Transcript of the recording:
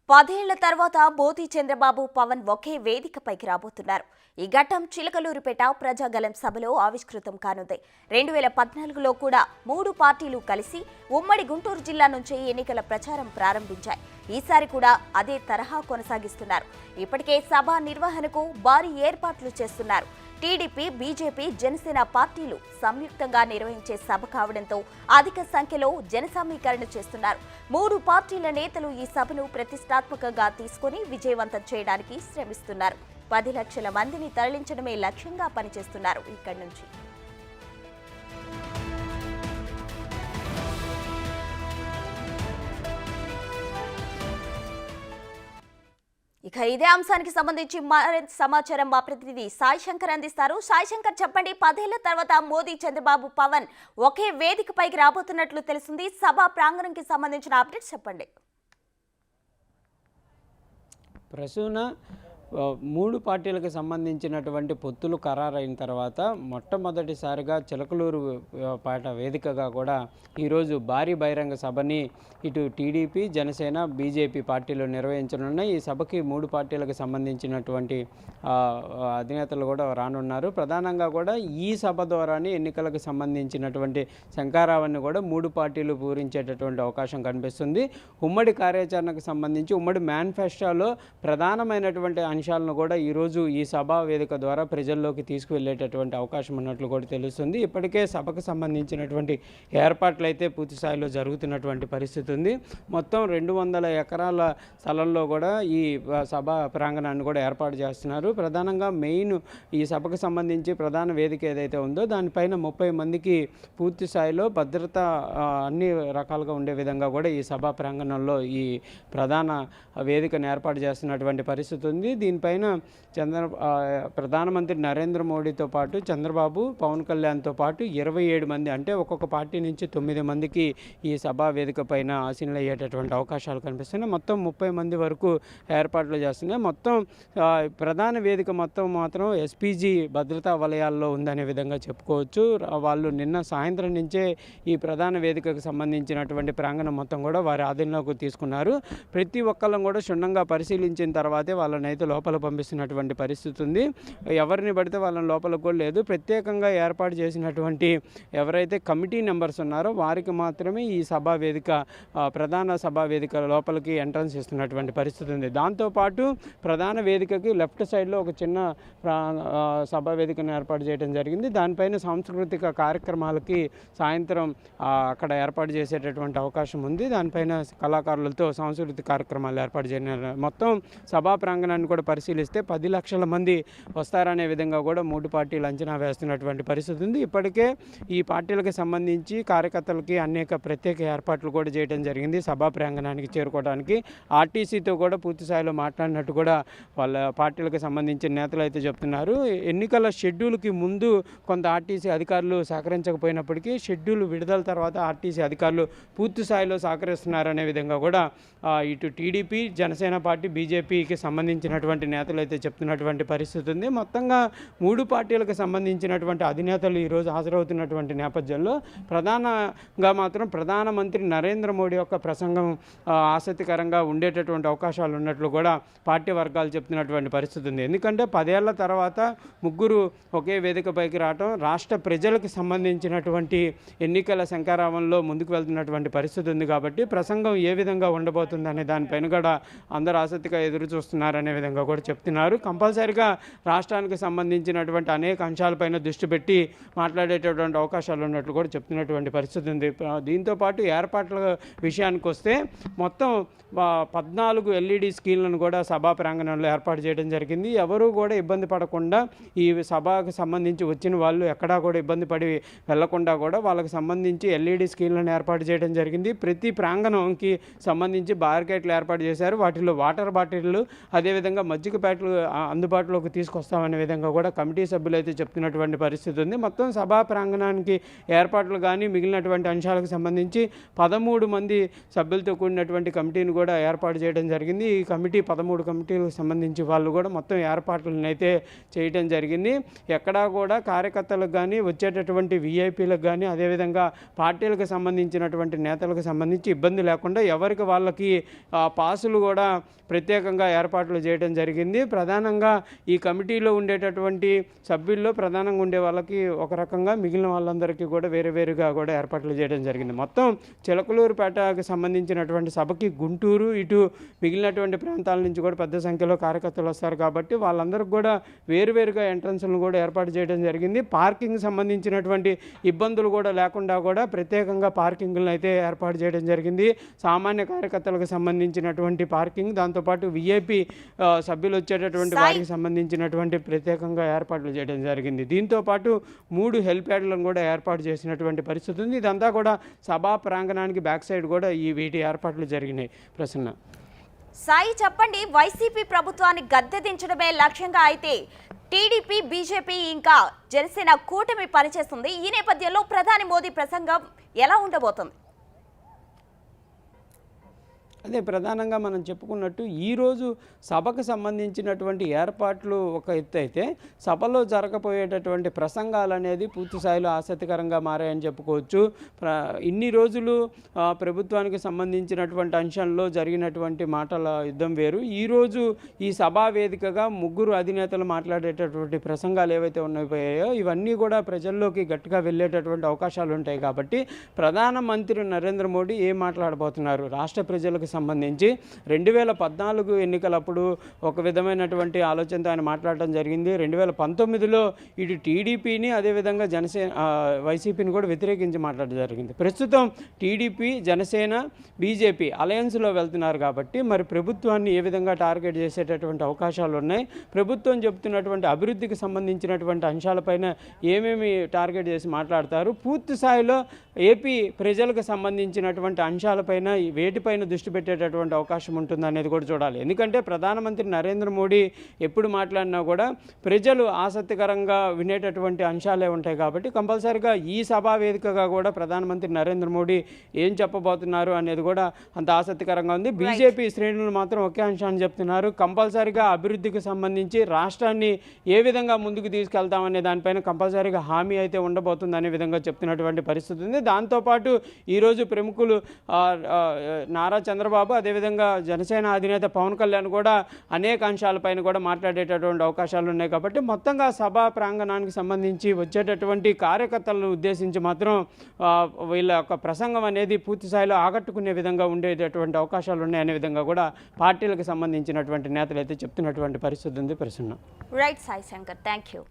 10 ఏళ్ల తర్వాత మోదీ చంద్రబాబు పవన్ ఒకే వేదికపైకి రాబోతున్నారు. ఈ ఘట్టం చిలకలూరుపేట ప్రజాగలం సభలో ఆవిష్కృతం కానుంది. 2014లో కూడా 3 పార్టీలు కలిసి ఉమ్మడి గుంటూరు జిల్లా నుంచే ఎన్నికల ప్రచారం ప్రారంభించాయి. ఈసారి కూడా అదే తరహా కొనసాగిస్తున్నారు. ఇప్పటికే సభ నిర్వహణకు భారీ ఏర్పాట్లు చేస్తున్నారు. టీడీపీ, బీజేపీ, జనసేన పార్టీలు సంయుక్తంగా నిర్వహించే సభ కావడంతో అధిక సంఖ్యలో జనసమీకరణ చేస్తున్నారు. 3 పార్టీల నేతలు ఈ సభను ప్రతిష్టాత్మకంగా తీసుకుని విజయవంతం చేయడానికి శ్రమిస్తున్నారు. 10 లక్షల మందిని తరలించడమే లక్ష్యంగా పనిచేస్తున్నారు. ఇక్కడి నుంచి ఇక ఇదే అంశానికి సంబంధించి మరింత సమాచారం మా ప్రతినిధి సాయి శంకర్ అందిస్తారు. సాయి శంకర్, చెప్పండి, 10 ఏళ్ల తర్వాత మోదీ, చంద్రబాబు, పవన్ ఒకే వేదికపైకి రాబోతున్నట్లు తెలుస్తుంది. సభా ప్రాంగణంకి సంబంధించిన అప్డేట్స్ చెప్పండి. ప్రసూన 3 పార్టీలకు సంబంధించినటువంటి పొత్తులు ఖరారైన తర్వాత మొట్టమొదటిసారిగా చిలకలూరు పేట వేదికగా కూడా ఈరోజు భారీ బహిరంగ సభని ఇటు టీడీపీ, జనసేన, బీజేపీ పార్టీలు నిర్వహించనున్నాయి. ఈ సభకి 3 పార్టీలకు సంబంధించినటువంటి అధినేతలు కూడా రానున్నారు. ప్రధానంగా కూడా ఈ సభ ద్వారానే ఎన్నికలకు సంబంధించినటువంటి శంఖారావాన్ని కూడా 3 పార్టీలు పూరించేటటువంటి అవకాశం కనిపిస్తుంది. ఉమ్మడి కార్యాచరణకు సంబంధించి ఉమ్మడి మేనిఫెస్టోలో ప్రధానమైనటువంటి అంశాలను కూడా ఈరోజు ఈ సభా వేదిక ద్వారా ప్రజల్లోకి తీసుకువెళ్ళేటటువంటి అవకాశం ఉన్నట్లు కూడా తెలుస్తుంది. ఇప్పటికే సభకు సంబంధించినటువంటి ఏర్పాట్లు అయితే పూర్తి స్థాయిలో జరుగుతున్నటువంటి పరిస్థితి ఉంది. మొత్తం 200 ఎకరాల స్థలంలో కూడా ఈ సభా ప్రాంగణాన్ని కూడా ఏర్పాటు చేస్తున్నారు. ప్రధానంగా మెయిన్ ఈ సభకు సంబంధించి ప్రధాన వేదిక ఏదైతే ఉందో దానిపైన 30 మందికి పూర్తి స్థాయిలో భద్రత అన్ని రకాలుగా ఉండే విధంగా కూడా ఈ సభా ప్రాంగణంలో ఈ ప్రధాన వేదికను ఏర్పాటు చేస్తున్నటువంటి పరిస్థితి ఉంది. దీనిపైన ప్రధానమంత్రి నరేంద్ర మోడీతో పాటు చంద్రబాబు, పవన్ కళ్యాణ్తో పాటు 27 మంది, అంటే ఒక్కొక్క పార్టీ నుంచి 9 మందికి ఈ సభా వేదిక పైన ఆసీనులు అయ్యేటటువంటి అవకాశాలు కనిపిస్తున్నాయి. మొత్తం 30 మంది వరకు ఏర్పాట్లు చేస్తున్నాయి. మొత్తం ప్రధాన వేదిక మొత్తం మాత్రం ఎస్పీజీ భద్రతా వలయాల్లో ఉందనే విధంగా చెప్పుకోవచ్చు. వాళ్ళు నిన్న సాయంత్రం నుంచే ఈ ప్రధాన వేదికకు సంబంధించినటువంటి ప్రాంగణం మొత్తం కూడా వారి ఆధీనంలోకి తీసుకున్నారు. ప్రతి ఒక్కళ్ళం కూడా క్షుణ్ణంగా పరిశీలించిన తర్వాతే వాళ్ళని అయితే లోపల పంపిస్తున్నటువంటి పరిస్థితి ఉంది. ఎవరిని పడితే వాళ్ళని లోపలికి కూడా లేదు. ప్రత్యేకంగా ఏర్పాటు చేసినటువంటి ఎవరైతే కమిటీ మెంబర్స్ ఉన్నారో వారికి మాత్రమే ఈ సభా వేదిక ప్రధాన సభా వేదిక లోపలికి ఎంట్రన్స్ ఇస్తున్నటువంటి పరిస్థితి ఉంది. దాంతోపాటు ప్రధాన వేదికకి లెఫ్ట్ సైడ్లో ఒక చిన్న సభా వేదికను ఏర్పాటు చేయడం జరిగింది. దానిపైన సాంస్కృతిక కార్యక్రమాలకి సాయంత్రం అక్కడ ఏర్పాటు చేసేటటువంటి అవకాశం ఉంది. దానిపైన కళాకారులతో సాంస్కృతిక కార్యక్రమాలు ఏర్పాటు చేయడం. మొత్తం సభా ప్రాంగణాన్ని కూడా పరిశీలిస్తే 10 లక్షల మంది వస్తారనే విధంగా కూడా 3 పార్టీలు అంచనా వేస్తున్నటువంటి పరిస్థితి ఉంది. ఇప్పటికే ఈ పార్టీలకు సంబంధించి కార్యకర్తలకి అనేక ప్రత్యేక ఏర్పాట్లు కూడా చేయడం జరిగింది. సభా ప్రాంగణానికి చేరుకోవడానికి ఆర్టీసీతో కూడా పూర్తి స్థాయిలో మాట్లాడినట్టు కూడా వాళ్ళ పార్టీలకు సంబంధించిన నేతలు అయితే చెప్తున్నారు. ఎన్నికల షెడ్యూల్కి ముందు కొంత ఆర్టీసీ అధికారులు సహకరించకపోయినప్పటికీ షెడ్యూల్ విడుదల తర్వాత ఆర్టీసీ అధికారులు పూర్తి స్థాయిలో సహకరిస్తున్నారనే విధంగా కూడా ఇటు టీడీపీ, జనసేన పార్టీ, బీజేపీకి సంబంధించినటువంటి నేతలు అయితే చెప్తున్నటువంటి పరిస్థితి ఉంది. మొత్తంగా 3 పార్టీలకు సంబంధించినటువంటి అధినేతలు ఈరోజు హాజరవుతున్నటువంటి నేపథ్యంలో ప్రధానంగా మాత్రం ప్రధానమంత్రి నరేంద్ర మోడీ యొక్క ప్రసంగం ఆసక్తికరంగా ఉండేటటువంటి అవకాశాలు ఉన్నట్లు కూడా పార్టీ వర్గాలు చెప్తున్నటువంటి పరిస్థితి ఉంది. ఎందుకంటే 10 ఏళ్ల తర్వాత ముగ్గురు ఒకే వేదికపైకి రావడం రాష్ట్ర ప్రజలకు సంబంధించినటువంటి ఎన్నికల శంఖారావంలో ముందుకు వెళ్తున్నటువంటి పరిస్థితి ఉంది. కాబట్టి ప్రసంగం ఏ విధంగా ఉండబోతుందనే దానిపైన కూడా అందరూ ఆసక్తిగా ఎదురు చూస్తున్నారనే విధంగా కూడా చెప్తున్నారు. కంపల్సరిగా రాష్ట్రానికి సంబంధించినటువంటి అనేక అంశాలపైన దృష్టి పెట్టి మాట్లాడేటటువంటి అవకాశాలు ఉన్నట్లు కూడా చెప్తున్నటువంటి పరిస్థితి ఉంది. దీంతోపాటు ఏర్పాట్ల విషయానికి వస్తే మొత్తం 14 LED స్క్రీన్లను కూడా సభా ప్రాంగణంలో ఏర్పాటు చేయడం జరిగింది. ఎవరూ కూడా ఇబ్బంది పడకుండా ఈ సభకు సంబంధించి వచ్చిన వాళ్ళు ఎక్కడా కూడా ఇబ్బంది పడి వెళ్లకుండా కూడా వాళ్ళకి సంబంధించి LED స్క్రీన్లను ఏర్పాటు చేయడం జరిగింది. ప్రతి ప్రాంగణంకి సంబంధించి బార్కెట్లు ఏర్పాటు చేశారు. వాటిలో వాటర్ బాటిళ్ళు, అదేవిధంగా మజ్జిగ ప్యాకెట్లు అందుబాటులోకి తీసుకొస్తామనే విధంగా కూడా కమిటీ సభ్యులు అయితే చెప్తున్నటువంటి పరిస్థితి ఉంది. మొత్తం సభా ప్రాంగణానికి ఏర్పాట్లు కానీ మిగిలినటువంటి అంశాలకు సంబంధించి 13 మంది సభ్యులతో కూడినటువంటి కమిటీని కూడా ఏర్పాటు చేయడం జరిగింది. ఈ కమిటీ 13 కమిటీలకు సంబంధించి వాళ్ళు కూడా మొత్తం ఏర్పాట్లను అయితే చేయడం జరిగింది. ఎక్కడా కూడా కార్యకర్తలకు కానీ వచ్చేటటువంటి విఐపీలకు కానీ అదేవిధంగా పార్టీలకు సంబంధించినటువంటి నేతలకు సంబంధించి ఇబ్బంది లేకుండా ఎవరికి వాళ్ళకి పాసులు కూడా ప్రత్యేకంగా ఏర్పాట్లు చేయడం జరిగింది. ప్రధానంగా ఈ కమిటీలో ఉండేటటువంటి సభ్యుల్లో ప్రధానంగా ఉండే వాళ్ళకి ఒక రకంగా, మిగిలిన వాళ్ళందరికీ కూడా వేరే వేరుగా కూడా ఏర్పాట్లు చేయడం జరిగింది. మొత్తం చిలకలూరుపేటకు సంబంధించినటువంటి సభకి గుంటూరు ఇటు మిగిలినటువంటి ప్రాంతాల నుంచి కూడా పెద్ద సంఖ్యలో కార్యకర్తలు వస్తారు కాబట్టి వాళ్ళందరికీ కూడా వేరువేరుగా ఎంట్రన్స్లను కూడా ఏర్పాటు చేయడం జరిగింది. పార్కింగ్ సంబంధించినటువంటి ఇబ్బందులు కూడా లేకుండా కూడా ప్రత్యేకంగా పార్కింగ్లను అయితే ఏర్పాటు చేయడం జరిగింది. సామాన్య కార్యకర్తలకు సంబంధించినటువంటి పార్కింగ్, దాంతోపాటు విఐపి సభ్యులు వచ్చేటటువంటి వారికి సంబంధించినటువంటి ప్రత్యేకంగా ఏర్పాట్లు చేయడం జరిగింది. దీంతోపాటు 3 హెలిప్యాడ్లను కూడా ఏర్పాటు చేసినటువంటి పరిస్థితి ఉంది. ఇదంతా కూడా సభా ప్రాంగణానికి బ్యాక్ సైడ్ కూడా వీటి ఏర్పాట్లు జరిగినాయి. ప్రసన్న సాయి చెప్పండి, వైసీపీ ప్రభుత్వాన్ని గద్దె దించడమే లక్ష్యంగా అయితే టీడీపీ, బీజేపీ ఇంకా జనసేన కూటమి పనిచేస్తుంది. ఈ నేపథ్యంలో ప్రధాని మోదీ ప్రసంగం ఎలా ఉండబోతుంది? అదే ప్రధానంగా మనం చెప్పుకున్నట్టు ఈరోజు సభకు సంబంధించినటువంటి ఏర్పాట్లు ఒక ఎత్తు అయితే, సభలో జరగబోయేటటువంటి ప్రసంగాలు అనేది పూర్తి స్థాయిలో ఆసక్తికరంగా మారాయని చెప్పుకోవచ్చు. ఇన్ని రోజులు ప్రభుత్వానికి సంబంధించినటువంటి అంశంలో జరిగినటువంటి మాటల యుద్ధం వేరు. ఈరోజు ఈ సభా వేదికగా 3 అధినేతలు మాట్లాడేటటువంటి ప్రసంగాలు ఏవైతే ఉన్నాయో ఇవన్నీ కూడా ప్రజల్లోకి గట్టిగా వెళ్ళేటటువంటి అవకాశాలు ఉంటాయి. కాబట్టి ప్రధానమంత్రి నరేంద్ర మోడీ ఏం మాట్లాడబోతున్నారు, రాష్ట్ర ప్రజలకు సంబంధించి 2014 ఎన్నికలప్పుడు ఒక విధమైనటువంటి ఆలోచనతో ఆయన మాట్లాడటం జరిగింది. 2019లో ఇటు టీడీపీని అదేవిధంగా వైసీపీని కూడా వ్యతిరేకించి మాట్లాడడం జరిగింది. ప్రస్తుతం టీడీపీ, జనసేన, బీజేపీ అలయన్స్లో వెళ్తున్నారు కాబట్టి మరి ప్రభుత్వాన్ని ఏ విధంగా టార్గెట్ చేసేటటువంటి అవకాశాలు ఉన్నాయి, ప్రభుత్వం చెబుతున్నటువంటి అభివృద్ధికి సంబంధించినటువంటి అంశాలపైన ఏమేమి టార్గెట్ చేసి మాట్లాడతారు, పూర్తి స్థాయిలో ఏపీ ప్రజలకు సంబంధించినటువంటి అంశాలపైన వేటిపైన దృష్టి పెట్టేటటువంటి అవకాశం ఉంటుంది అనేది కూడా చూడాలి. ఎందుకంటే ప్రధానమంత్రి నరేంద్ర మోడీ ఎప్పుడు మాట్లాడినా కూడా ప్రజలు ఆసక్తికరంగా వినేటటువంటి అంశాలే ఉంటాయి. కాబట్టి కంపల్సరిగా ఈ సభా వేదికగా కూడా ప్రధానమంత్రి నరేంద్ర మోడీ ఏం చెప్పబోతున్నారు అనేది కూడా అంత ఆసక్తికరంగా ఉంది. బీజేపీ శ్రేణులు మాత్రం ఒకే అంశాన్ని చెప్తున్నారు, కంపల్సరిగా అభివృద్ధికి సంబంధించి రాష్ట్రాన్ని ఏ విధంగా ముందుకు తీసుకెళ్తామనే దానిపైన కంపల్సరిగా హామీ అయితే ఉండబోతుంది అనే విధంగా చెప్తున్నటువంటి పరిస్థితి ఉంది. దాంతోపాటు ఈరోజు ప్రముఖులు నారా చంద్రబాబు అదేవిధంగా జనసేన అధినేత పవన్ కళ్యాణ్ కూడా అనేక అంశాలపైన కూడా మాట్లాడేటటువంటి అవకాశాలు ఉన్నాయి. కాబట్టి మొత్తంగా సభా ప్రాంగణానికి సంబంధించి వచ్చేటటువంటి కార్యకర్తలను ఉద్దేశించి మాత్రం వీళ్ళ యొక్క ప్రసంగం అనేది పూర్తి స్థాయిలో ఆకట్టుకునే విధంగా ఉండేటటువంటి అవకాశాలు ఉన్నాయనే విధంగా కూడా పార్టీలకు సంబంధించినటువంటి నేతలు అయితే చెప్తున్నటువంటి పరిస్థితి ఉంది. Prasanna. Right Sai Shankar, thank you.